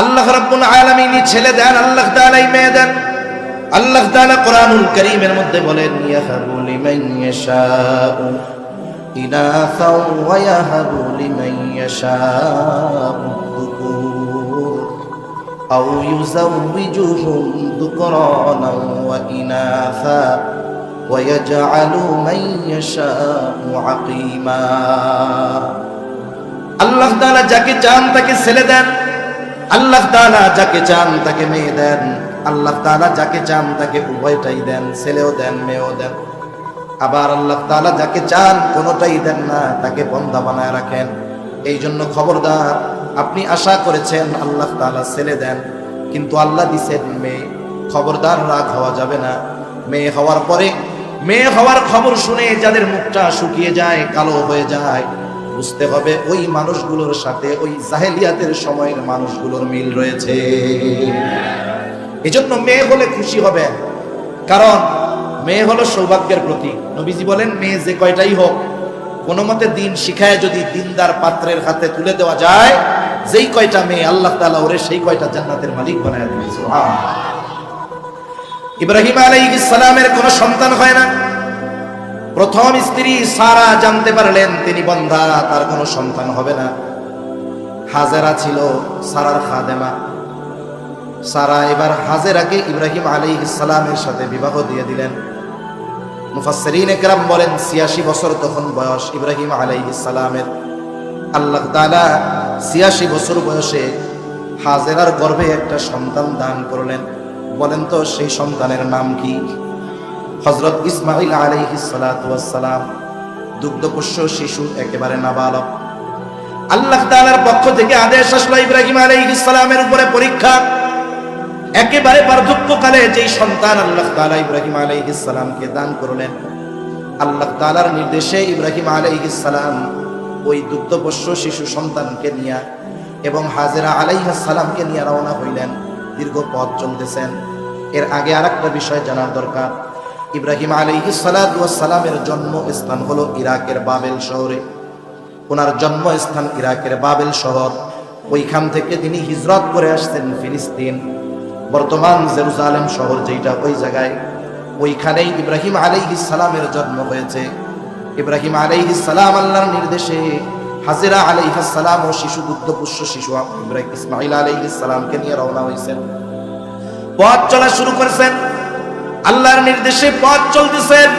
আল্লাহ রাব্বুল আলামিন ছেলে দেন, আল্লাহ তাআলাই মেয়ে দেন। আল্লাহ তাআলা কোরআনুল কারীমের মধ্যে বলেন, ইয়াহাবু লিমান ইয়াশাউ ইনাসা ওয়া ইয়াহাবু লিমান ইয়াশাউ যুকুর আও ইউযাওবিজুহুম যুকরানা ওয়া ইনাসা ওয়া ইয়াজআলু মান ইয়াশাউ আকীমা। আল্লাহ তাআলা যাকে চান তাকে ছেলে দেন, আল্লাহ তাআলা যাকে চান তাকে মেয়ে দেন, আল্লাহ তাআলা যাকে চান তাকে উভয়টাই দেন, ছেলেও দেন মেয়েও দেন। আবার আল্লাহ তাআলা যাকে চান কোনোটাই দেন না, তাকে বন্দা বানায় রাখেন। এই জন্য খবরদার, আপনি আশা করেছেন আল্লাহ তাআলা ছেলে দেন, কিন্তু আল্লাহ দিছেন মেয়ে, খবরদার রাগ হওয়া যাবে না। মেয়ে হওয়ার পরে, মেয়ে হওয়ার খবর শুনে যাদের মুখটা শুকিয়ে যায়, কালো হয়ে যায়, বুঝতে হবে ওই মানুষগুলোর সাথে ওই জাহেলিয়াতের সময়ের মানুষগুলোর মিল রয়েছে। এজন্য মেয়ে হলে খুশি হবে, কারণ মেয়ে হলো সৌভাগ্যের প্রতীক। নবীজি বলেন, মেয়ে যে কয়টাই হোক, কোনো মতে দিন শিখায় যদি দিনদার পাত্রের হাতে তুলে দেওয়া যায়, যেই কয়টা মেয়ে আল্লাহ তাআলা ওরে সেই কয়টা জান্নাতের মালিক বানায় দিয়েছে। সুবহানাল্লাহ। ইব্রাহিম আলাইহিস সালামের কোনো সন্তান হয় না। প্রথম স্ত্রী সারা জানতে পারলেন তিনি বন্ধা, তার কোনো সন্তান হবে না। হাজেরা ছিল সারার খাদেমা। সারা এবার হাজেরাকে ইব্রাহিম আলাইহিস সালামের সাথে বিবাহ দিয়ে দিলেন। মুফাসসিরিন একরাম বলেন ৮৬ বছর তখন বয়স ইব্রাহিম আলাইহিস সালামের। আল্লাহ তাআলা ৮৬ বছর বয়সে হাজেরার গর্ভে একটা সন্তান দান করলেন। বলেন তো সেই সন্তানের নাম কি? হযরত ইসমাঈল আলাইহিস সালাতু ওয়াস সালাম, দুগ্ধপোষ্য শিশু, একেবারে নাবালক। আল্লাহ তাআলার পক্ষ থেকে আদেশ আসলো ইব্রাহিম আলাইহিস সালামের উপরে পরীক্ষা। একেবারে বার্ধক্যকালে যেই সন্তান আল্লাহ তাআলা ইব্রাহিম আলাইহিস সালামকে দান করলেন, আল্লাহ তাআলার নির্দেশে ইব্রাহিম আলাইহিস সালাম ওই দুগ্ধপোষ্য শিশু সন্তানকে নিয়ে এবং হাজেরা আলাইহিস সালামকে নিয়ে রওনা হইলেন। দীর্ঘ পথ চলতেছেন। এর আগে আরেকটা বিষয় জানার দরকার। ইব্রাহিম আলাইহিস সালাতু ওয়াস সালামের জন্মস্থান হলো ইরাকের বাবেল শহরে। ওনার জন্মস্থান ইরাকের বাবেল শহর। ওইখান থেকে তিনি হিজরত করে আসছেন ফিলিস্তিন, বর্তমান জেরুজালেম শহর যেটা, ওই জায়গায়। ওইখানেই ইব্রাহিম আলাইহিস সালামের জন্ম হয়েছে। ইব্রাহিম আলাইহিস সালাম আল্লাহর নির্দেশে হাজেরা আলাইহিস সালাম ও শিশু দুগ্ধপোষ্য শিশু ইব্রাহিম ইসমাঈল আলাইহিস সালামকে নিয়ে রওনা হয়েছেন। পথ চলা শুরু করেছেন। আল্লাহর নির্দেশে পথ চলতেছেন।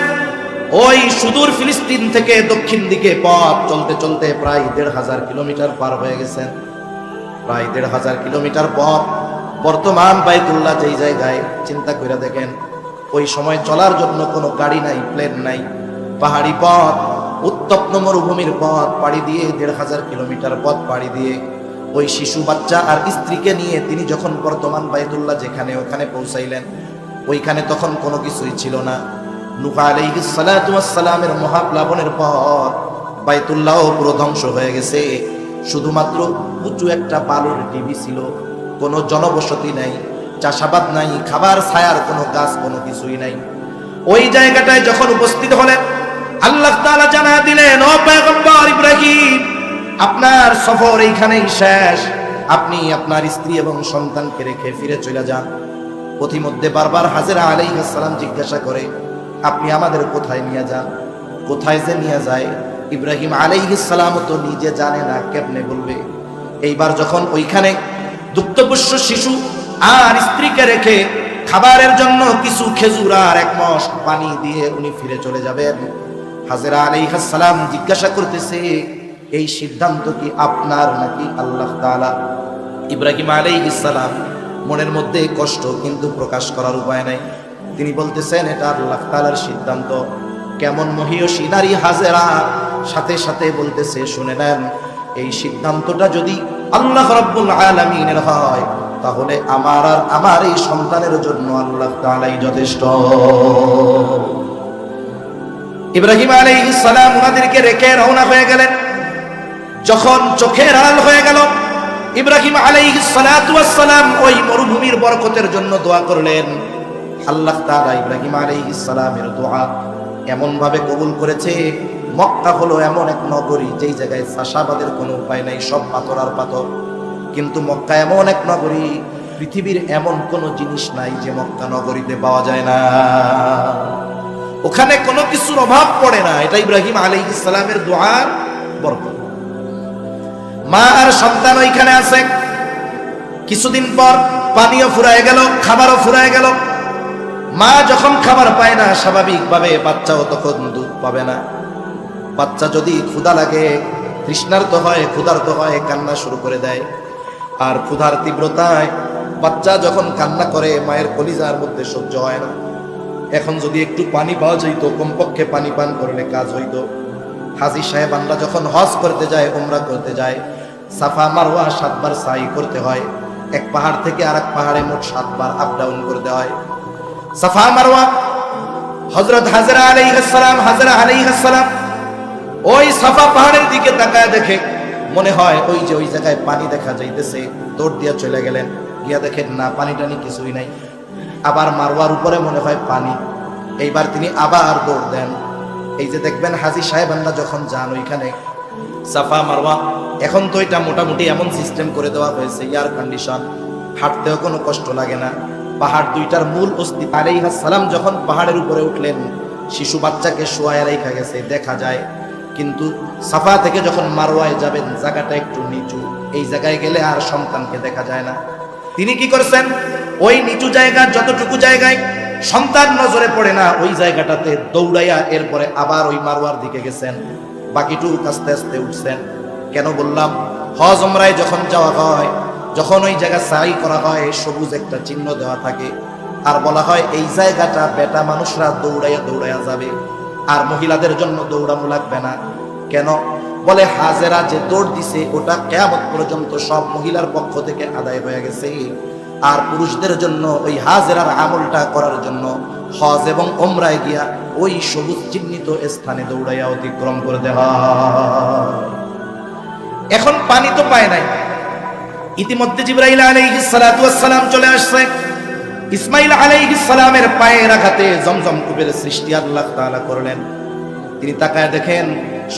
ওই সুদূর ফিলিস্তিন থেকে দক্ষিণ দিকে পথ চলতে চলতে প্রায় ১৫০০ কিলোমিটার পার হয়ে গেছেন। প্রায় ১৫০০ কিলোমিটার পথ। বর্তমান বাইতুল্লাহ যেই জায়গায়, চিন্তা করে দেখেন, ওই সময় চলার জন্য কোনো গাড়ি নাই, প্লেন নাই, পাহাড়ি পথ, উত্তপ্ত মরুভূমির পথ পাড়ি দিয়ে ১৫০০ কিলোমিটার পথ পাড়ি দিয়ে ওই শিশু বাচ্চা আর স্ত্রীকে নিয়ে তিনি যখন বর্তমান বাইতুল্লাহ যেখানে, ওখানে পৌঁছাইলেন। ওইখানে তখন কোনো কিছুই ছিল না। নূহ আলাইহিস সালাতু ওয়াস সালামের মহাপ্লাবনের পর বাইতুল্লাহ পুরো ধ্বংস হয়ে গেছে। শুধুমাত্র উঁচু একটা বালুর ঢিবি ছিল, কোনো জনবসতি নাই, চাষাবাদ নাই, খাবার ছায়ার কোনো গাছ, কোনো কিছুই নাই। ওই জায়গাটায় যখন উপস্থিত হলেন, আল্লাহ তাআলা জানা দিলেন, ও পয়গম্বর ইব্রাহিম, আপনার সফর এইখানেই শেষ। আপনি আপনার স্ত্রী এবং সন্তানকে রেখে ফিরে চলে যান। পথিমধ্যে বারবার হাজেরা আলাইহিস সালাম জিজ্ঞাসা করে, আপনি আমাদের কোথায় নিয়ে যান? কোথায় যে নিয়ে যায় ইব্রাহিম আলাইহিস সালাম তো নিজে জানে না, কেমনে বলবে? এইবার যখন ওইখানে দুগ্ধপোষ্য শিশু আর স্ত্রীকে রেখে খাবারের জন্য কিছু খেজুর আর ১ মশ পানি দিয়ে উনি ফিরে চলে যাবেন, হাজেরা আলাইহিস সালাম জিজ্ঞাসা করতেছে, এই সিদ্ধান্ত কি আপনার নাকি আল্লাহ তাআলা? ইব্রাহিম আলাইহিস সালাম মনের মধ্যে কষ্ট, কিন্তু প্রকাশ করার উপায় নাই। তিনি বলতেছেন, এটা আল্লাহ তাআলার সিদ্ধান্ত। কেমন মহিয়সী নারী হাজেরা, সাথে সাথে বলতেছে, শুনে নেন, এই সিদ্ধান্তটা যদি আল্লাহ রাব্বুল আলামিনের হয়, তাহলে আমার আর আমার এই সন্তানের জন্য আল্লাহ তাআলাই যথেষ্ট। ইব্রাহিম আলাইহিস সালাম ওনাদেরকে রেখে রওনা হয়ে গেলেন। যখন চোখের আড়াল হয়ে গেল, ইব্রাহিম আলাইহিস সালাতু ওয়াস সালাম ওই মরুভূমির বরকতের জন্য দোয়া করলেন। আল্লাহ তাআলা ইব্রাহিম আলাইহিস সালামের দোয়া এমন ভাবে কবুল করেছে। মক্কা হলো এমন এক নগরী যেই জায়গায় চাষাবাদের কোনো উপায় নাই, সব পাথর আর পাথর। কিন্তু মক্কা এমন এক নগরী, পৃথিবীর এমন কোন জিনিস নাই যে মক্কা নগরীতে পাওয়া যায় না। ওখানে কোনো কিছুর অভাব পড়ে না। এটা ইব্রাহিম আলাইহিস সালামের দোয়ার বরকত। মা আর সন্তান ওইখানে আছে। কিছুদিন পর পানিও ফুরায় গেল, খাবারও ফুরায় গেল। মা যখন খাবার পায় না, স্বাভাবিকভাবে বাচ্চাও তখন দুধ পাবে না। বাচ্চা যদি ক্ষুধা লাগে, তৃষ্ণার্ত হয়, ক্ষুধার্ত হয়, কান্না শুরু করে দেয়। আর ক্ষুধার তীব্রতায় বাচ্চা যখন কান্না করে, মায়ের কলিজার মধ্যে সহ্য হয় না। এখন যদি একটু পানি পাওয়া যাইতো, কমপক্ষে পানি পান করলে কাজ হইতো। হাজী সাহেবানরা যখন হজ করতে যায়, উমরা করতে যায়, সাফা মারওয়া 7 বার সাই করতে হয়। এক পাহাড় থেকে আরেক পাহাড়ে মোট 7 বার আপ ডাউন করতে হয়। সাফা মারওয়া হযরত হাজরা আলাইহিস সালাম ওই সাফা পাহাড়ের দিকে তাকায় দেখে, মনে হয় ওই যে ওই জায়গায় পানি দেখা যাইতেছে, দৌড় দিয়া চলে গেলেন। গিয়া দেখেন না, পানি টানি কিছুই নাই। আবার মারওয়ার উপরে মনে হয় পানি। এইবার তিনি আবার দৌড় দেন। এই যে দেখবেন হাজী সাহেবানরা যখন যান ওইখানে সাফা মারওয়া, এখন তো এটা মোটামুটি এমন সিস্টেম করে দেওয়া হয়েছে, এয়ার কন্ডিশন, হাঁটতেও কোনো কষ্ট লাগে না। পাহাড় দুইটার মূল অস্তিত্ব। আলাইহিস সালাম যখন পাহাড়ের উপরে উঠলেন, শিশু বাচ্চাকে শোয়ায় রেখা গেছে দেখা যায়। কিন্তু সাফা থেকে যখন মারওয়ায় যাবেন, জায়গাটা একটু নিচু। এই জায়গায় গেলে আর সন্তানকে দেখা যায় না। তিনি কি করছেন, ওই নিচু জায়গা, যতটুকু জায়গায় সন্তান নজরে পড়ে না, ওই জায়গাটাতে দৌড়াইয়া এরপরে আবার ওই মারওয়ার দিকে গেছেন। বাকিটুকু আস্তে আস্তে উঠছেন। কেন বললাম, হজ উমরায় যখন যাওয়া হয়, যখন ওই জায়গা সাই করা হয়, সবুজ একটা চিহ্ন দেওয়া থাকে, আর বলা হয় এই জায়গাটা বেটা মানুষরা দৌড়াইয়া দৌড়াইয়া যাবে, আর মহিলাদের জন্য দৌড়ানো লাগবে না। কেন বলে, হাজেরা যে দৌড় দিছে ওটা কিয়ামত পর্যন্ত সব মহিলার পক্ষ থেকে আদায় হয়ে গেছে। আর পুরুষদের জন্য ওই হাজেরার আমলটা করার জন্য হজ এবং উমরায় গিয়া ওই সবুজ চিহ্নিত স্থানে দৌড়াইয়া অতিক্রম করতে হয়। এখন পানি তো পায় নাই। ইতিমধ্যে জিবরাইল আলাইহিস সালাতু ওয়াস সালাম চলে আসছে। ইসমাইল আলাইহিস সালামের পায়ের আঘাতে জমজম কূপের সৃষ্টি আল্লাহ তাআলা করলেন। তিনি তাকায় দেখেন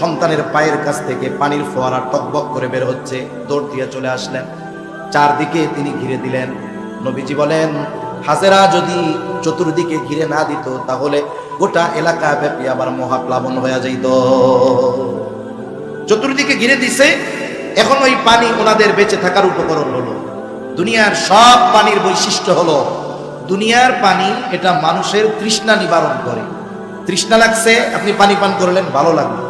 সন্তানের পায়ের কাছ থেকে পানির ফোয়ারা টকবক করে বের হচ্ছে। দৌড় দিয়ে চলে আসলেন। চারদিকে তিনি ঘিরে দিলেন। নবীজি বলেন, হাজেরা যদি চতুর্দিকে ঘিরে না দিত, তাহলে গোটা এলাকা ব্যাপী আবার মহাপ্লাবন হয়ে যাইত। চতুর্দিকে ঘিরে দিছে। এখন ওই পানি ওনাদের বেঁচে থাকার উপকরণ হলো। দুনিয়ার সব পানির বৈশিষ্ট্য হলো, দুনিয়ার পানি এটা মানুষের তৃষ্ণা নিবারণ করে। তৃষ্ণা লাগছে, আপনি পানি পান করলেন, ভালো লাগলো।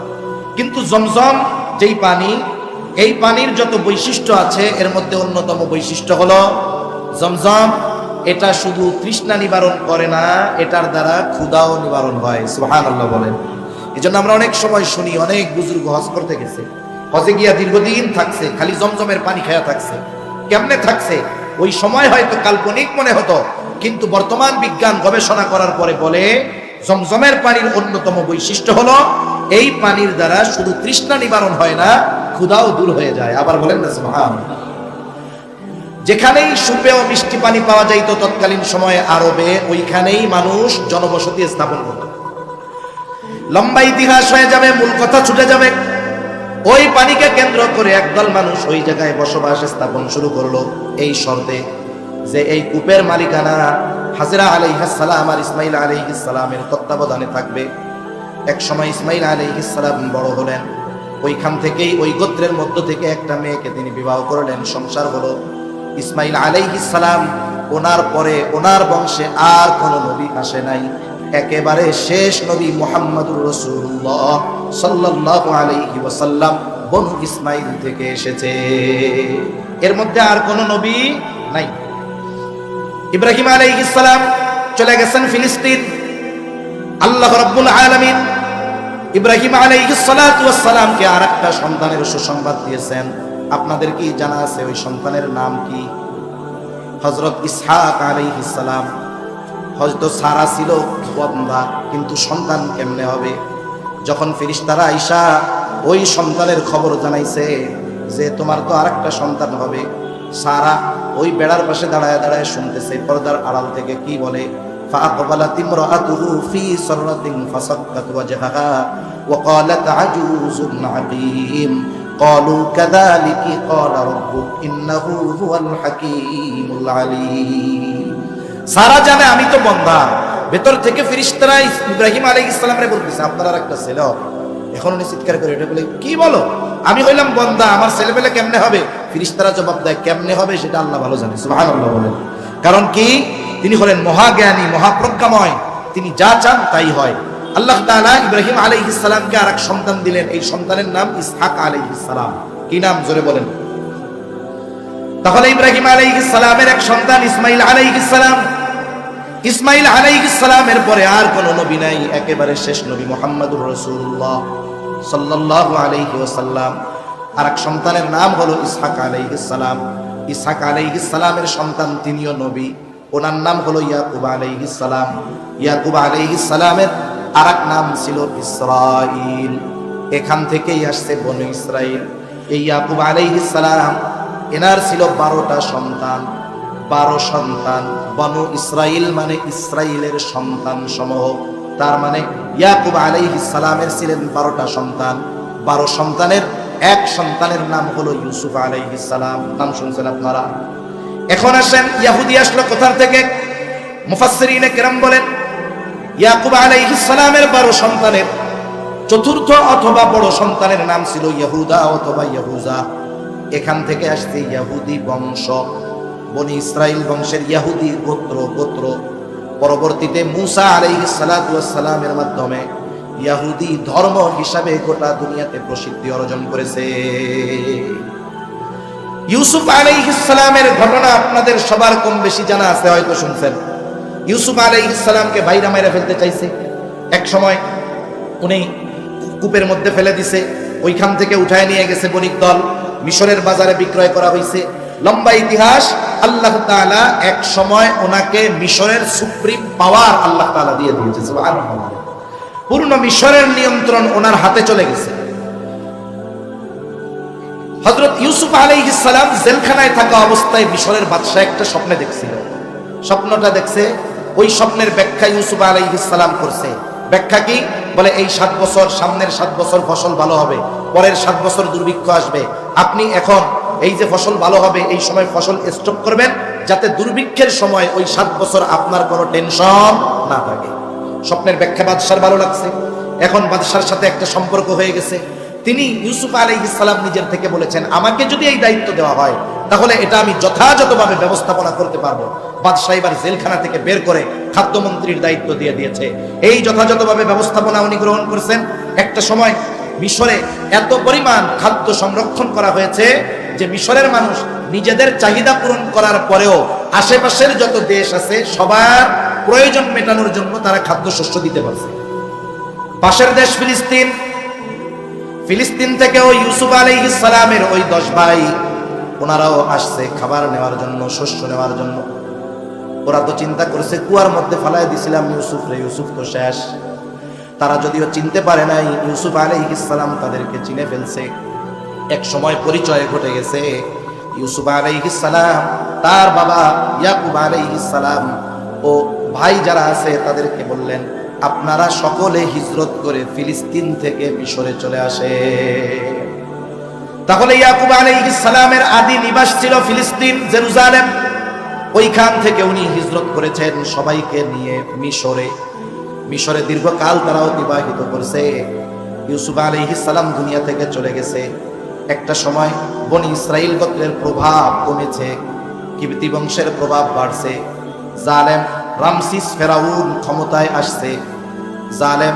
কিন্তু জমজম যেই পানি, এই পানির যত বৈশিষ্ট্য আছে, এর মধ্যে অন্যতম বৈশিষ্ট্য হলো জমজম এটা শুধু তৃষ্ণা নিবারণ করে না, এটার দ্বারা ক্ষুধাও নিবারণ হয়। সুবহানাল্লাহ বলেন। এজন্য আমরা অনেক সময় শুনি, অনেক বুজুর্গ হজ করতে গেছে, হজে গিয়া দীর্ঘদিন থাকছে, খালি জমজমের পানি খায়া থাকছে। কেমনে থাকছে? ওই সময় হয়তো কাল্পনিক মনে হতো, কিন্তু বর্তমান বিজ্ঞান গবেষণা করার পরে বলে, জমজমের পানির অন্যতম বৈশিষ্ট্য হলো এই পানির দ্বারা শুধু তৃষ্ণা নিবারণ হয় না, ক্ষুধাও দূর হয়ে যায়। আবার বলেন না সুবহানাল্লাহ। যেখানেই সুপেয় মিষ্টি পানি পাওয়া যাইত তৎকালীন সময়ে আরবে, ওইখানেই মানুষ জনবসতি স্থাপন করত। লম্বা ইতিহাস হয়ে যাবে, মূল কথা ছুটে যাবে। ওই পানিকে কেন্দ্র করে একদল মানুষ ওই জায়গায় বসবাস স্থাপন শুরু করলো, এই শর্তে যে এই কূপের মালিকানা হাজরা আলাইহিস সালাম আর ইসমাইল আলাইহিস সালামের তত্ত্বাবধানে থাকবে। এক সময় ইসমাইল আলাইহিস সালাম বড় হলেন, ওইখান থেকেই ওই গোত্রের মধ্য থেকে একটা মেয়েকে তিনি বিবাহ করলেন, সংসার হলো। ইসমাইল আলাইহিস সালাম, ওনার পরে ওনার বংশে আর কোন নবী আসে নাই। একেবারে শেষ নবী মুহাম্মদুর রাসূলুল্লাহ সাল্লাল্লাহু আলাইহি ওয়াসাল্লাম বনু ইসমাইল থেকে এসেছে। এর মধ্যে আর কোন নবী নাই। ইব্রাহিম আলাইহিস সালাম চলে গেছেন ফিলিস্তিন। আল্লাহ রাব্বুল আলামিন ইব্রাহিম আলাইহিস সালাতু ওয়াস সালামকে আরেকটা সন্তানের সুসংবাদ দিয়েছেন। আপনাদের কি জানা আছে ওই সন্তানের নাম কি? হযরত ইসহাক আলাইহিস সালাম। হযরত সারা ছিল বন্ধা, কিন্তু সন্তান কেমনে হবে? যখন ফেরেশতারা আয়েশা ওই সন্তানের খবর জানাইছে যে তোমার তো আরেকটা সন্তান হবে, সারা ওই বেড়ার পাশে দাঁড়ায় দাঁড়ায় শুনতেছে, পর্দার আড়াল থেকে কি বলে, فأقبلت امرأته في سرة فصكت وجهها وقالت عجوز عقيم ক্বালু কাযালিকা ক্বালা রাব্বুক ইন্নাহু হুয়াল হাকীমুল আলীম। সারা জানে আমি তো বান্দা, ভেতর থেকে ফেরেশতারা ইব্রাহিম আলাইহিস সালামরে বলতেছে আপনার আর একটা ছেলে হবে। এখন উনি চিৎকার করে এটা বলে কি বলো, আমি হইলাম বান্দা, আমার ছেলেবেলে কেমনে হবে? ফেরেশতারা জবাব দেয় কেমনে হবে সেটা আল্লাহ ভালো জানে। সুবহানাল্লাহ বলেন। কারণ কি, তিনি হলেন মহাজ্ঞানী, মহাপ্রজ্ঞাময়, তিনি যা চান তাই হয়। আল্লাহ তাআলা ইব্রাহিম আলাইহিস সালামকে আরেক সন্তান দিলেন, এই সন্তানের নাম ইসহাক আলাইহিস সালাম। কি নাম জোরে বলেন? তাহলে ইব্রাহিম আলাইহিস সালামের এক সন্তান ইসমাইল আলাইহিস সালাম। ইসমাইল আলাইহিস সালামের পরে আর কোন নবী নাই, একেবারে শেষ নবী মুহাম্মদুর রাসূলুল্লাহ সাল্লাল্লাহু আলাইহি ওয়াসাল্লাম। আরেক সন্তানের নাম হলো ইসহাক আলাইহিস সালাম। ইসহাক আলাইহিস সালামের সন্তান তিনিও নবী, ওনার নাম হলো ইয়াকুব আলাইহিস সালাম। ইয়াকুব আলাইহিস সালামের আরেক নাম ছিল ইসরাঈল, এখান থেকেই আসছে বনু ইসরাঈল। এই ইয়াকুব আলাইহিস সালাম এনার ছিল 12টা সন্তান। 12 সন্তান, বনু ইসরাঈল মানে ইসরাইলের সন্তান সমূহ। তার মানে ইয়াকুব আলাইহিস সালামের ছিলেন 12টা সন্তান। 12 সন্তানের এক সন্তানের নাম হলো ইউসুফ আলাইহিস সালাম। নাম শুনছেন আপনারা? এখন আসেন, ইহুদি আসলো কোথা থেকে? মুফাসসিরিনে কেরাম বলেন ইয়াকুব আলাইহিস সালামের 12 সন্তানের চতুর্থ অথবা বড় সন্তানের নাম ছিল ইহুদা অথবা ইহুজা। এখান থেকে আসছে ইহুদি বংশ, বনি ইসরাইল বংশের ইহুদি গোত্র। পরবর্তীতে মুসা আলাইহিস সালাতু ওয়াস সালামের মাধ্যমে ইহুদি ধর্ম হিসাবে গোটা দুনিয়াতে প্রসিদ্ধি অর্জন করেছে। ইউসুফ আলাইহিস সালামের ঘটনা আপনাদের সবার কম বেশি জানা আছে, হয়তো শুনছেন। ইউসুফ আলাইহিস সালামকে ভাইরা মাইরা ফেলতে চাইছে, এক সময় উনি কূপের মধ্যে ফেলে দিছে, ওইখান থেকে উঠায় নিয়ে গেছে বণিক দল, মিশরের বাজারে বিক্রয় করা হয়েছে। লম্বা ইতিহাস। আল্লাহ তাআলা এক সময় ওনাকে মিশরের সুপ্রিম পাওয়ার আল্লাহ তাআলা দিয়ে দিয়েছে। সুবহানাল্লাহ। পূর্ণ মিশরের নিয়ন্ত্রণ ওনার হাতে চলে গেছে। হযরত ইউসুফ আলাইহিস সালাম জেলখানায় থাকা অবস্থায় মিশরের বাদশা একটা স্বপ্নে দেখছিল। স্বপ্নটা দেখছে, ওই স্বপ্নের ব্যাখ্যা ইউসুফ আলাইহিস সালাম করছে। ব্যাখ্যা কি? বলে এই 7 বছর, সামনের 7 বছর ফসল ভালো হবে, পরের 7 বছর দুর্ভিক্ষ আসবে। আপনি এখন এই যে ফসল ভালো হবে এই সময় ফসল স্টক করবেন, যাতে দুর্ভিক্ষের সময় ওই 7 বছর আপনার কোনো টেনশন না থাকে। স্বপ্নের ব্যাখ্যা বাদশার ভালো লাগছে। এখন বাদশার সাথে একটা সম্পর্ক হয়ে গেছে। তিনি ইউসুফ আলাইহিস সালাম নিজের থেকে বলেছেন, আমাকে যদি এই দায়িত্ব দেওয়া হয় তাহলে এটা আমি যথাযথভাবে ব্যবস্থাপনা করতে পারবো। বাদশা এবার জেলখানা থেকে বের করে খাদ্যমন্ত্রীর দায়িত্ব দিয়ে দিয়েছে। এই যথাযথভাবে ব্যবস্থাপনা উনি গ্রহণ করেছেন। একটা সময় মিশরে এত পরিমাণ খাদ্য সংরক্ষণ করা হয়েছে যে মিশরের মানুষ নিজেদের চাহিদা পূরণ করার পরেও আশেপাশের যত দেশ আছে সবার প্রয়োজন মেটানোর জন্য তারা খাদ্যশস্য দিতে পারছে। পাশের দেশ ফিলিস্তিন, ফিলিস্তিন থেকে ওই ইউসুফ আলাইহিস সালামের ওই 10 ভাই ওনারাও আসছে খাবার নেওয়ার জন্য, শস্য নেওয়ার জন্য। ওরা তো চিন্তা করেছে কুয়ার মধ্যে ফালায় দিছিলাম ইউসুফ রে, ইউসুফ তো শেষ। তারা যদিও চিনতে পারে নাই, ইউসুফ আলাইহিস সালাম তাদেরকে চিনে ফেলছে। এক সময় পরিচয় ঘটে গেছে। ইউসুফ আলাইহিস সালাম, তার বাবা ইয়াকুব আলাইহিস সালাম ও ভাই যারা আছে তাদেরকে বললেন, আপনারা সকলে হিজরত করে ফিলিস্তিন থেকে মিশরে চলে আসে। তাহলে ইয়াকুব আলাইহিস সালামের আদি নিবাস ছিল ফিলিস্তিন, জেরুজালেম। ওইখান থেকে উনি হিজরত করেছেন সবাইকে নিয়ে মিশরে। মিশরে দীর্ঘকাল তারা অতিবাহিত করেছে। ইউসুফ আলাইহিস সালাম দুনিয়া থেকে চলে গেছে। একটা সময় বনি ইসরাইল গোত্রের প্রভাব কমেছে, কিবতি বংশের প্রভাব বাড়ছে। জালেম রামসিস ফেরাউন ক্ষমতায় আসছে। জালেম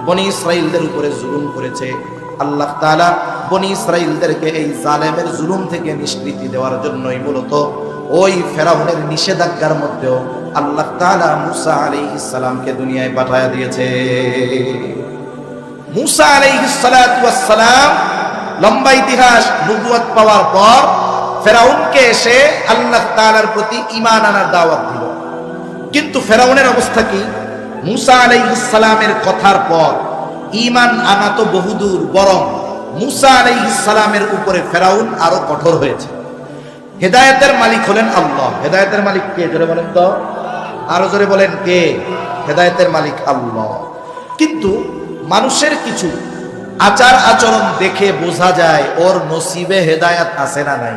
বনি ইসরাইলদের উপরে জুলুম করেছে। আল্লাহ তাআলা বনি ইসরাইলদেরকে এই জালেমের জুলুম থেকে নিষ্কৃতি দেওয়ার জন্যই মূলত ওই ফেরাউনের নিষেধাজ্ঞার মধ্যেও আল্লাহ তাআলা মুসা আলাইহিস সালামকে দুনিয়ায় পাঠায়া দিয়েছে। মুসা আলাইহিস সালাতু ওয়াস সালাম লম্বা ইতিহাস, নবুয়ত পাওয়ার পর ফেরাউনকে এসে আল্লাহ তাআলার প্রতি ঈমান আনার দাওয়াত দিল। কিন্তু ফেরাউনের অবস্থা কি? মুসা আলাইহিস সালামের কথার পর ঈমান আনা তো বহুদূর, বরং মুসা আলাইহিস সালামের উপরে ফেরাউন আরো কঠোর হয়েছে। হেদায়েতের মালিক হলেন আল্লাহ। হেদায়েতের মালিক কে? জোরে বলেন তো, আরো জোরে বলেন কে? হেদায়েতের মালিক আল্লাহ। কিন্তু মানুষের কিছু আচার আচরণ দেখে বোঝা যায় ওর নসিবে হেদায়াত আছে না নাই।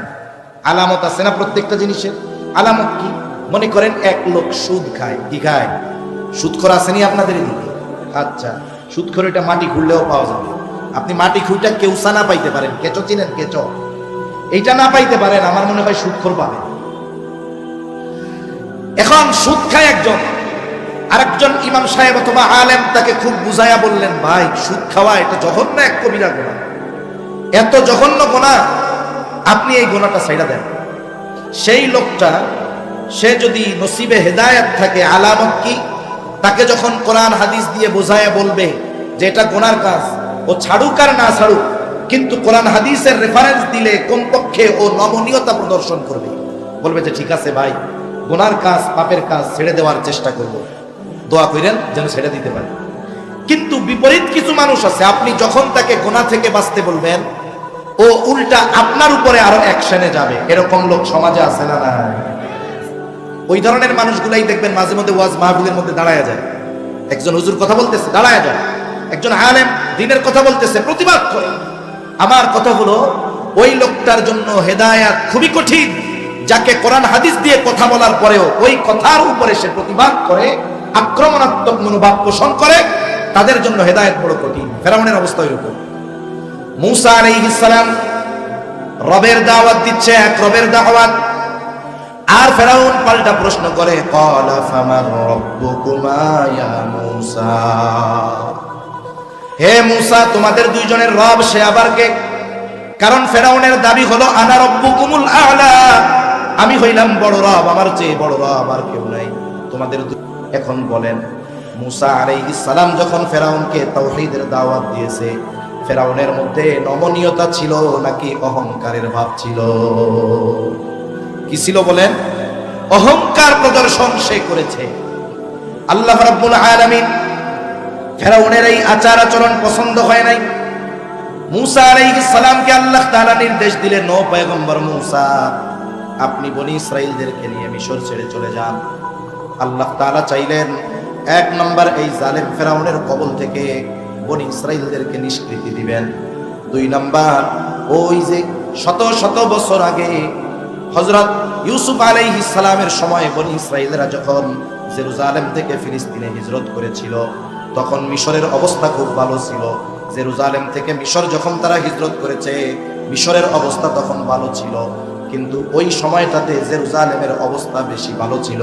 আলামত আছে না প্রত্যেকটা জিনিসের। আলামত কি? মনে করেন এক লোক সুদ খায়। কি খায়? সুদখোর আসেনি আপনাদের এদিকে? আচ্ছা, সুদখোর এটা মাটি খুঁড়লেও পাওয়া যাবে। আপনি মাটি খুঁড়টা কেউসা না পাইতে পারেন, কেঁচো চিনেন? কেঁচো এইটা না পাইতে পারেন, আমার মনে হয় সুদখোর পাবেন। এখন সুদ খায় একজন, আরেকজন ইমাম সাহেব অথবা আলেম তাকে খুব বুঝাইয়া বললেন, ভাই সুদ খাওয়া এটা জঘন্য এক কবিরা গুনাহ, এত জঘন্য গুনাহ, আপনি এই গুনাহটা ছাইড়া দেন। সেই লোকটা সে যদি নসিবে হেদায়েত থাকে, আলামত কি? তাকে যখন কোরআন হাদিস দিয়ে বোঝায়া বলবে যে এটা গুনার কাজ, ও ছাড়ুক আর না ছাড়ুক, কিন্তু কোরআন হাদিসের রেফারেন্স দিলে কমপক্ষে ও নমনীয়তা প্রদর্শন করবে, বলবে যে ঠিক আছে ভাই, গুনার কাজ পাপের কাজ ছেড়ে দেওয়ার চেষ্টা করব, দোয়া করেন যেন ছেড়ে দিতে পারে। কিন্তু বিপরীত কিছু মানুষ আছে, আপনি যখন তাকে গুনাহ থেকে বাঁচতে বলবেন, ও উল্টা আপনার উপরে আরো অ্যাকশনে যাবে। এরকম লোক সমাজে আছে না না? ওই ধরনের মানুষগুলাই দেখবেন মাঝে মধ্যে ওয়াজ মাহফিলের মধ্যে দাঁড়ায় যায়। একজন হুজুর কথা বলতেছে, দাঁড়ায় যায়। একজন আলেম দ্বীনের কথা বলতেছে, প্রতিবাদ করে। আমার কথা হলো, ওই লোকটার জন্য হেদায়েত খুবই কঠিন, যাকে কোরআন হাদিস দিয়ে কথা বলার পরেও ওই কথার উপরে সে প্রতিবাদ করে, আক্রমণাত্মক মনোভাব পোষণ করে, তাদের জন্য হেদায়েত বড় কঠিন। ফেরাউনের অবস্থা এরকম। মূসা আলাইহিস সালাম রবের দাওয়াত দিচ্ছে, এক রবের দাওয়াত, আর ফেরাউন পাল্টা প্রশ্ন করে, ক্বালা ফামান রাব্বুকুমা ইয়া মূসা, হে মূসা তোমাদের দুইজনের রব সে আবার কে? কারণ ফেরাউনের দাবি হলো আনা রাব্বুকুমুল আ'লা, আমি হইলাম বড় রব, আমার চেয়ে বড় রব আর কেউ নাই তোমাদের। এখন বলেন, মূসা আলাইহিস সালাম যখন ফেরাউনকে তাওহীদের দাওয়াত দিয়েছে, ফেরাউনের মধ্যে নমনীয়তা ছিল নাকি অহংকারের ভাব ছিল? কি ছিল বলেন? অহংকার প্রদর্শন সে করেছে। আল্লাহ রাব্বুল আলামিন ফেরাউনের এই আচার আচরণ পছন্দ হয় নাই। মূসা আলাইহিস সালামকে আল্লাহ তাআলা নির্দেশ দিলেন, ও পয়গম্বর মূসা, আপনি বনি ইসরাইলদেরকে নিয়ে মিশর ছেড়ে চলে যান। আল্লাহ তাআলা চাইলেন, এক নম্বর এই জালেম ফেরাউনের কবল থেকে বনি ইসরাইলদেরকে নিষ্কৃতি দিবেন। দুই নাম্বার, ওই যে শত শত বছর আগে হযরত ইউসুফ আলাইহিস সালামের সময় বনি ইসরাইলরা যখন জেরুজালেম থেকে ফিলিস্তিনে হিজরত করেছিল, তখন মিশরের অবস্থা খুব ভালো ছিল। জেরুজালেম থেকে মিশর যখন তারা হিজরত করেছে, মিশরের অবস্থা তখন ভালো ছিল, কিন্তু ওই সময়টাতে জেরুজালেমের অবস্থা বেশি ভালো ছিল।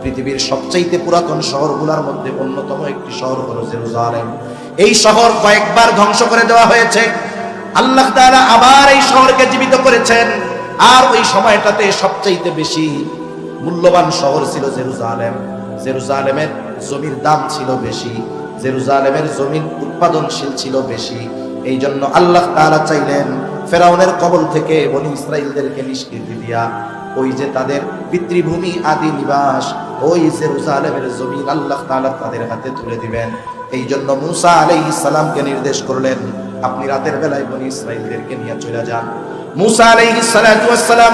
পৃথিবীর সবচাইতে পুরাতন শহরগুলোর মধ্যে অন্যতম একটি শহর হলো জেরুজালেম। এই শহর কয়েকবার ধ্বংস করে দেওয়া হয়েছে, আল্লাহ তাআলা আবার এই শহরকে জীবিত করেছেন। আর ওই সময়টাতে সবচাইতে বেশি মূল্যবান শহর ছিল জেরুজালেম। জেরুজালেমের জমির দাম ছিল বেশি, জেরুজালেমের জমিন উৎপাদনশীল ছিল বেশি। এই জন্য আল্লাহ তাআলা চাইলেন ফেরাউনের কবল থেকে বনি ইসরাইলদেরকে নিষ্কৃতি দিয়া ওই যে তাদের পিতৃভূমি আদি নিবাস, ওই জেরুজালেমের জমিন আল্লাহ তাআলা তাদের হাতে তুলে দিবেন। এই জন্য মূসা আলাইহিস সালামকে নির্দেশ করলেন, আপনি রাতের বেলায় বনি ইসরাইলদেরকে নিয়ে চলে যান। মূসা আলাইহিস সালাতু ওয়াস সালাম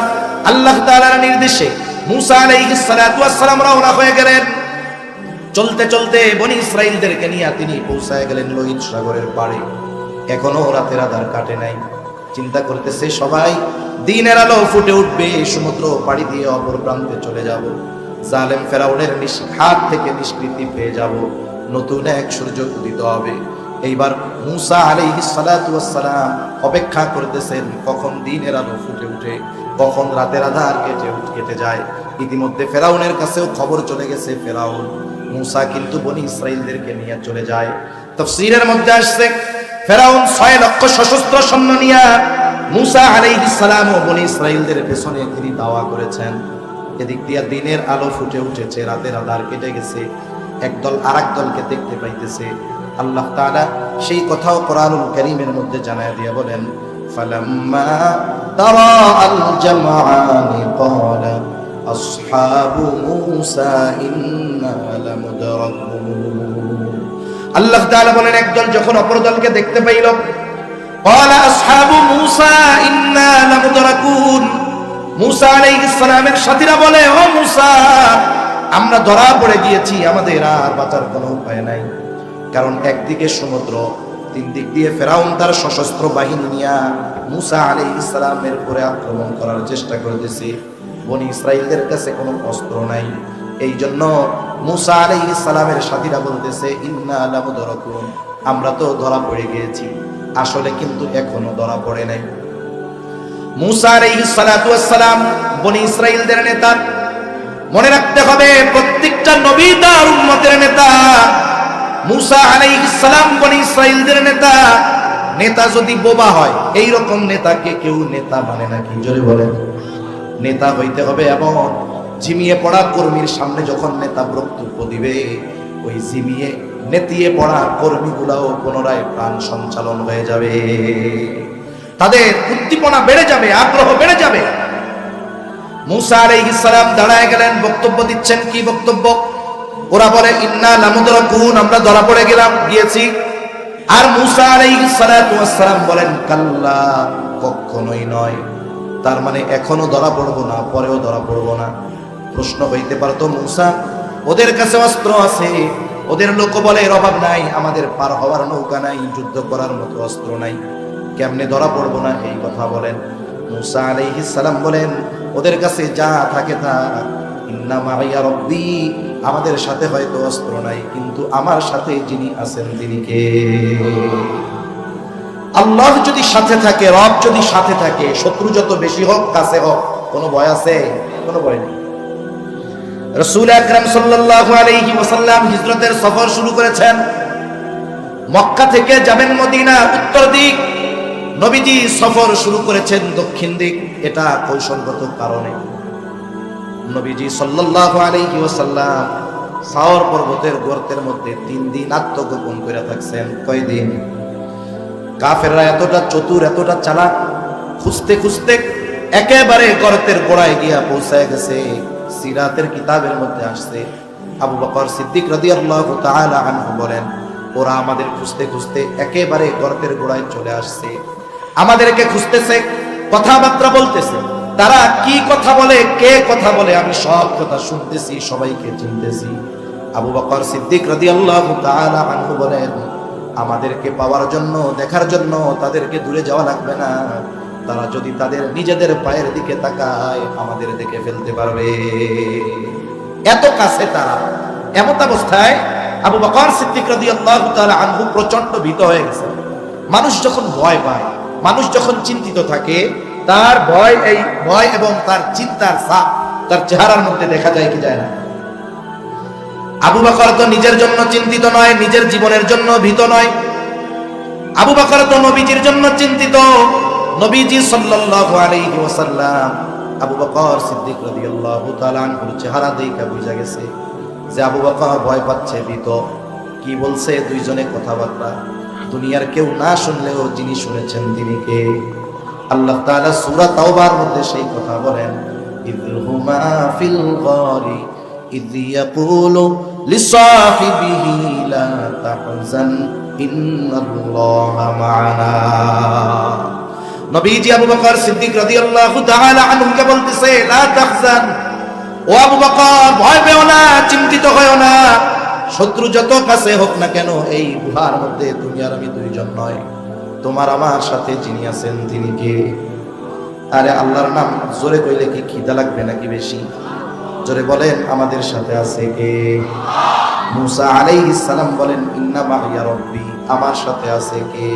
আল্লাহ তাআলার নির্দেশে মূসা আলাইহিস সালাতু ওয়াস সালাম রওনা হয়ে গেলেন। চলতে চলতে বনি ইসরাইলদেরকে নিয়ে তিনি পৌঁছায় গেলেন লোহিত সাগরের পাড়ে। এখনো রাতের আধার কাটে নাই। চিন্তা করতেছে সবাই, দিনের আলো ফুটে উঠবে, সমুদ্র পাড়ি দিয়ে অপর প্রান্তে চলে যাব, জালেম ফেরাউনের হাত থেকে নিষ্কৃতি পেয়ে যাব, নতুন এক সূর্য উদিত হবে। এইবার মূসা আলাইহিস সালাতু ওয়াস সালাম অপেক্ষা করতেছেন কখন দিনের আলো ফুটে উঠে, কখন রাতের আধার কেটে যায়। ইতিমধ্যে ফেরাউনের কাছেও খবর চলে গেছে ফেরাউন মূসা কিন্তু বনি ইসরাইলদেরকে নিয়ে চলে যায়। তাফসীরের মধ্যে আসছে ফেরাউন 6 লক্ষ সশস্ত্র সৈন্য নিয়ে মূসা আলাইহিস সালাম ও বনি ইসরাইলদের পেছনে তিনি দাওয়া করেছেন। এদিক দিয়ে দিনের আলো ফুটে উঠেছে, রাতের আধার কেটে গেছে, একদল আরেক দলকে দেখতে পাইতেছে। আল্লাহ তাআলা সেই কথাও কোরআনুল কারীমের মধ্যে জানায় দিয়ে বলেন, ফালাম্মা তারা আল জামআনি ক্বালা আসহাবু মূসা ইন্না লামুদরাকুন। আল্লাহ তাআলা বলেন, একদল যখন অপর দলকে দেখতে পাইল, ক্বালা আসহাবু মূসা ইন্না লামুদরাকুন, মূসা আলাইহিস সালামের সাথীরা বলে, ও মূসা, আমরা ধরা পড়ে গিয়েছি, আমাদের আর বাঁচার কোনো উপায় নাই। কারণ একদিকে সমুদ্র, তিন দিক দিয়ে ফেরাউন তার সশস্ত্র বাহিনী নিয়ে মুসা আলাইহিস সালামের উপরে আক্রমণ করার চেষ্টা করতেছে। বনি ইসরাইলদের কাছে কোনো অস্ত্র নাই, এই জন্য মুসা আলাইহিস সালামের সাথীরা বলতেছে ইন্না লামুদরাকুন, আমরা তো ধরা পড়ে গিয়েছি। আসলে কিন্তু এখনো ধরা পড়ে নাই। মুসা আলাইহিস সালাতু ওয়াস সালাম বনি ইসরাইলদের নেতা। মনে রাখতে হবে প্রত্যেকটা নবী তার উম্মতের নেতা। মুসা আলাইহিস সালাম বনি ইসরাইলদের নেতা। নেতা যদি বোবা হয়, এই রকম নেতাকে কেউ নেতা মানে না। কি জোরে বলেন? নেতা হইতে হবে এমন ঝিমিয়ে পড়া কর্মীর সামনে যখন নেতা বক্তব্য দিবে, ওই ঝিমিয়ে নেতিয়ে পড়া কর্মীগুলাও পুনরায় প্রাণ সঞ্চালন হয়ে যাবে, তাদের উদ্দীপনা বেড়ে যাবে, আগ্রহ বেড়ে যাবে। মুসা আলাইহিস সালাম দাঁড়ায় গেলেন, বক্তব্য দিচ্ছেন। কি বক্তব্য? ওরা বলে ইন্না লামুদরাকুন, আমরা ধরা পড়ে গিয়েছি। আর মুসা আলাইহিস সালাতু ওয়াস সালাম বলেন কাল্লা, কখনোই নয়। তার মানে এখনো ধরা পড়বো না, পরেও ধরা পড়বো না। প্রশ্ন হইতে পারতো মুসা, ওদের কাছে অস্ত্র আছে, ওদের লোক বলে এর অভাব নাই, আমাদের পার হওয়ার নৌকা নাই, যুদ্ধ করার মতো অস্ত্র নাই, কেমনে ধরা পড়বো না এই কথা বলেন? মুসা আলাইহিস সালাম বলেন ওদের কাছে যা থাকে তা, ইন্না মাইয়া রব্বি, আমাদের সাথে হয়তো অস্ত্র নাই, কিন্তু আমার সাথে যিনি আছেন তিনি কে? আল্লাহ যদি সাথে থাকে, রব যদি সাথে থাকে, শত্রু যত বেশি হোক কাছে হোক, কোনো ভয় আছে? কোনো ভয় নেই। রাসূল আকরাম সাল্লাল্লাহু আলাইহি ওয়াসাল্লাম হিজরতের সফর শুরু করেছেন। মক্কা থেকে যাবেন মদিনা, উত্তর দিক। নবীজি সফর শুরু করেছেন দক্ষিণ দিক। এটা কৌশলগত কারণে। নবীজি সাল্লাল্লাহু আলাইহি ওয়াসাল্লাম সাওর পর্বতের গর্তের মধ্যে 3 দিন আত্মগোপন করে থাকছেন। কয়দিন? কাফেররা এতটা চতুর, এতটা চালাক, খুঁজতে খুঁজতে একেবারে গর্তের গোড়ায় গিয়া পৌঁছায় গেছে। সিরাতের কিতাবের মধ্যে আসছে, আবু বকর সিদ্দিক রাদিয়াল্লাহু তাআলা আনহু বলেন, ওরা আমাদের খুঁজতে খুঁজতে একেবারে গর্তের গোড়ায় চলে আসছে। আমাদেরকে খুঁজতেছে, কথাবার্তা বলতেছে। তারা কি কথা বলে, কে কথা বলে, আমি সব কথা শুনতেছি, সবাইকে চিনতেছি। আবু বকর সিদ্দিক রাদিয়াল্লাহু তাআলা আনহু বলেন, আমাদেরকে পাওয়ার জন্য, দেখার জন্য তাদেরকে দূরে যাওয়া লাগবে না। তারা যদি তাদের নিজেদের পায়ের দিকে তাকায়, আমাদের দেখে ফেলতে পারবে, এত কাছে তারা। এমত অবস্থায় আবু বকর সিদ্দিক রাদিয়াল্লাহু তাআলা আনহু প্রচন্ড ভীত হয়ে গেছে। মানুষ যখন ভয় পায়, মানুষ যখন চিন্তিত থাকে, তার ভয়, এই ভয় এবং তার চিন্তার ছাপ তার চেহারার মধ্যে দেখা যায় কি যায় না? আবু বকর তো নিজের জন্য চিন্তিত নয়, নিজের জীবনের জন্য ভীত নয়। আবু বকর তো নবীজির জন্য চিন্তিত। নবীজি সাল্লাল্লাহু আলাইহি ওয়াসাল্লাম আবু বকর সিদ্দিক রাদিয়াল্লাহু তাআলা আনহুর চেহারা দেখে বুঝা গেছে যে আবু বকর ভয় পাচ্ছে, ভীত। কি বলছে দুইজনে কথাবার্তা, দুনিয়ার কেউ না শুনলেও যিনি শুনেছেন তিনি কে? আল্লাহ তাআলা সূরা তাওবার মধ্যে সেই কথা বলেন, ইযহুমা ফিল গারি ইয ইয়াকুলু লিসাহিবিহি লা তাহজান ইন্নাল্লাহা মা'ানা। নবীজি আবু বকর সিদ্দিক রাদিয়াল্লাহু তাআলা আনহুকে বলতেছে, লা তাহজান, ও আবু বকর ভয় পেও না, চিন্তিত হয়ো না। শত্রু যত কাছে হোক না কেন, এই গুহার মধ্যে তুমি আর আমি দুইজন নয়, তোমার আমার সাথে যিনি আছেন তিনি কে? আরে আল্লাহর নাম জোরে কইলে কি খিদা লাগবে নাকি বেশি? জোরে বলেন, আমাদের সাথে আছে কে? মুসা আলাইহিস সালাম বলেন, ইন্না মাইয়া রব্বি, আমার সাথে আছে কে?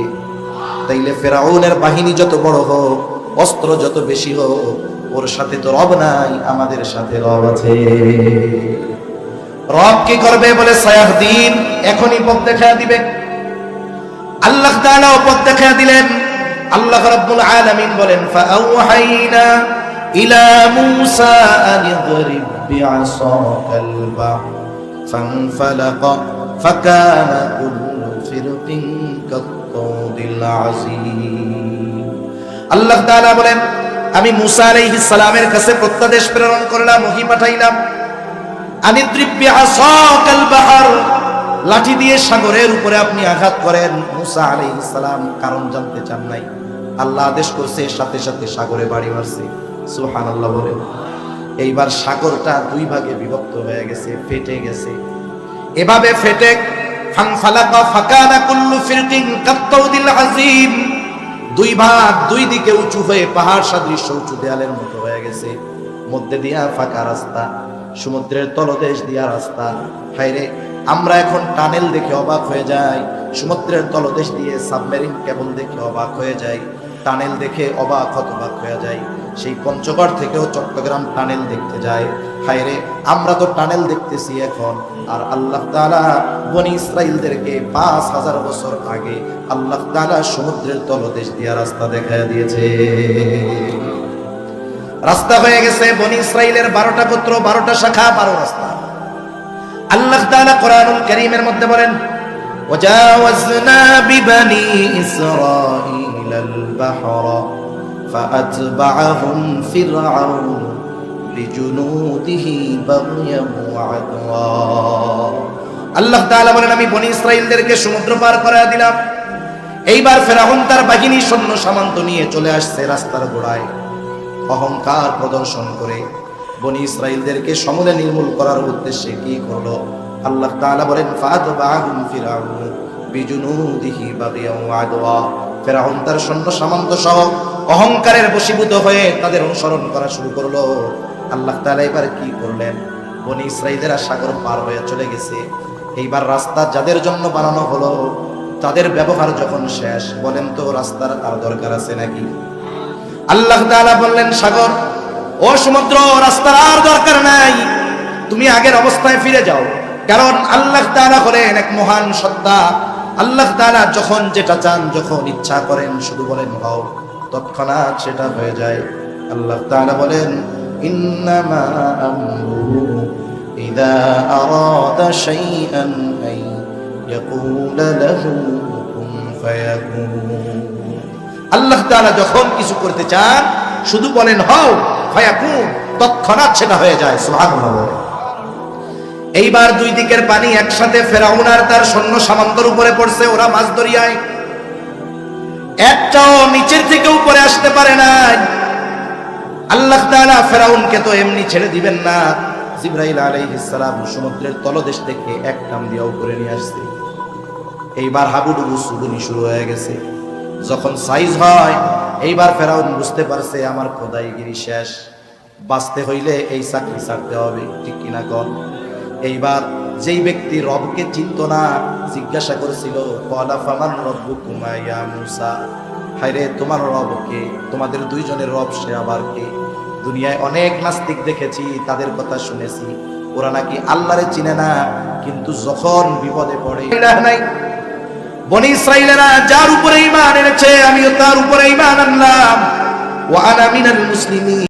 তাইলে ফেরাউনের বাহিনী যত বড় হোক, অস্ত্র যত বেশি হোক, ওর সাথে তো রব নাই, আমাদের সাথে রব আছে। রব কি করবে? বলে সায়াহদিন, এখনই পথ দেখা দিবে। আল্লাহ তাআলা পথ দেখা দিলেন। আল্লাহ রাব্বুল আলামিন বলেন, ফাআওহাইনা ইলা মূসা আন ইদরিব বিআসাকাল বাহর ফানফালাকা ফাকানা কুল্লু ফিরকিন কাত-তাউদিল আযীম। আল্লাহ তাআলা বলেন, আমি মূসা আলাইহিস সালামের কাছে প্রত্যাদেশ প্রেরণ করলাম, ওহী পাঠাইলাম। আনিদ্রিব বিআসাকাল বাহর, লাঠি দিয়ে সাগরের উপরে আপনি আঘাত করেন। মূসা আলাইহিস সালাম কারণ জানতে চান নাই, আল্লাহ আদেশ করছে, সাথে সাথে সাগরে বাড়ি মারছে। সুবহানাল্লাহ বলেন। এইবার সাগরটা দুই ভাগে বিভক্ত হয়ে গেছে, ফেটে গেছে। এভাবে ফেটে ফানফালাকা ফাকানা কুল্লু ফিরকিন কাত্তাউদিল আযীম, দুই ভাগ দুই দিকে উঁচু হয়ে পাহাড় সদৃশ্য উঁচু দেয়ালের মতো হয়ে গেছে, মধ্যে দিয়া ফাঁকা রাস্তা, সমুদ্রের তলদেশ দিয়া রাস্তা। হায়রে, আমরা এখন টানেল দেখে অবাক হয়ে যাই, সমুদ্রের তলদেশ দিয়ে সাবমেরিন কেবল দেখে অবাক হয়ে যাই, টানেল দেখে অবাক হতবাক হয়ে যাই। সেই পঞ্চগড় থেকেও চট্টগ্রাম টানেল দেখতে যায়। হায়রে, আমরা তো টানেল দেখতেছি এখন, আর আল্লাহ তাআলা বনি ইসরাইলদেরকে 5000 বছর আগে আল্লাহ তাআলা সমুদ্রের তলদেশ দিয়া রাস্তা দেখায় দিয়েছে। রাস্তা হয়ে গেছে বনি ইসরাইলের 12টা গোত্র, 12টা শাখা, 12 রাস্তা। আল্লাহ তাআলা কোরআনুল কারীমের মধ্যে বলেন, ওয়াজাওয়াজনা বিবানি ইসরাঈলাল বাহরা ফাআতবাআহুম ফিরআউন বিজুনুদিহি বাগয়ান ওয়া আদওয়া। আল্লাহ তাআলা বলেন, আমি বনি ইসরাইলদেরকে সমুদ্র পার করায় দিলাম। এইবার ফিরআউন তার বাহিনী সৈন্য সামন্ত নিয়ে চলে আসছে রাস্তার গোড়ায়, অহংকার প্রদর্শন করে বনি ইসরাইলদেরকে সমূলে নির্মূল করার উদ্দেশ্যে কি করলো? আল্লাহ তাআলা বলেন, ফাতবাহুম ফিরআউন বিজুনুদিহি বাগিয়ান ওয়া আদওয়া। ফিরআউন তার সৈন্য সামন্ত সহ অহংকারের বশীভূত হয়ে তাদের অনুসরণ করা শুরু করলো। আল্লাহ তাআলা এবার কি করলেন? বনি ইসরাইলেরা সাগর পার হয়ে চলে গেছে। এইবার রাস্তা যাদের জন্য বানানো হলো, তাদের ব্যবহার যখন শেষ, বলেন তো রাস্তার আর দরকার আছে নাকি? আল্লাহ তাআলা বললেন, সাগর, ও সমুদ্র, রাস্তার আর দরকার নাই, তুমি আগের অবস্থায় ফিরে যাও। কারণ আল্লাহ তাআলা হলেন এক মহান সত্তা। আল্লাহ তাআলা যখন যেটা চান, যখন ইচ্ছা করেন, শুধু বলেন হও, তৎক্ষণাৎ সেটা হয়ে যায়। আল্লাহ তাআলা বলেন, ইন্নামা আমরুহু ইযা আরাদা শাইআন আন ইয়াকুলা লাহু কুন ফায়াকুন। আল্লাহ তাআলা যখন কিছু করতে চান, শুধু বলেন হও, ফায়াকুন, তৎক্ষণাৎ সেটা হয়ে যায়। সুবহানাল্লাহ। এইবার দুই দিকের পানি একসাথে ফিরআউন আর তার সৈন্য সামন্তর উপরে পড়ছে। ওরা মাছ দরিয়ায়, একটাও নিচের থেকে উপরে আসতে পারে না। আল্লাহ তাআলা ফিরআউনকে তো এমনি ছেড়ে দিবেন না। জিবরাইল আলাইহিস সালাম সমুদ্রের তলদেশ থেকে এক টান দিয়ে উপরে নিয়ে আসছে। এইবার হাবুডুবু সুবুনি শুরু হয়ে গেছে। যখন সাইজ হয়, এইবার ফিরআউন বুঝতে পারছে আমার খোদাইগিরি শেষ, বাঁচতে হইলে এই চাকরি ছাড়তে হবে, ঠিক কিনা কন? এইবার যেই ব্যক্তি রবকে চিনত না, জিজ্ঞাসা করেছিল, ক্বালা ফামান রব্বুকুমা ইয়া মূসা, হায়রে তোমার রব কে? তোমাদের দুইজনের রব সে আবার কে? দুনিয়ায় অনেক নাস্তিক দেখেছি, তাদের কথা শুনেছি, ওরা নাকি আল্লাহরে চিনে না, কিন্তু যখন বিপদে পড়ে ইলাহ নাই। বনি ইসরাইলেরা যার উপরে ঈমান এনেছে, আমিও তার উপরে ঈমান আনলাম। ওয়া আনা মিনাল মুসলিমিন।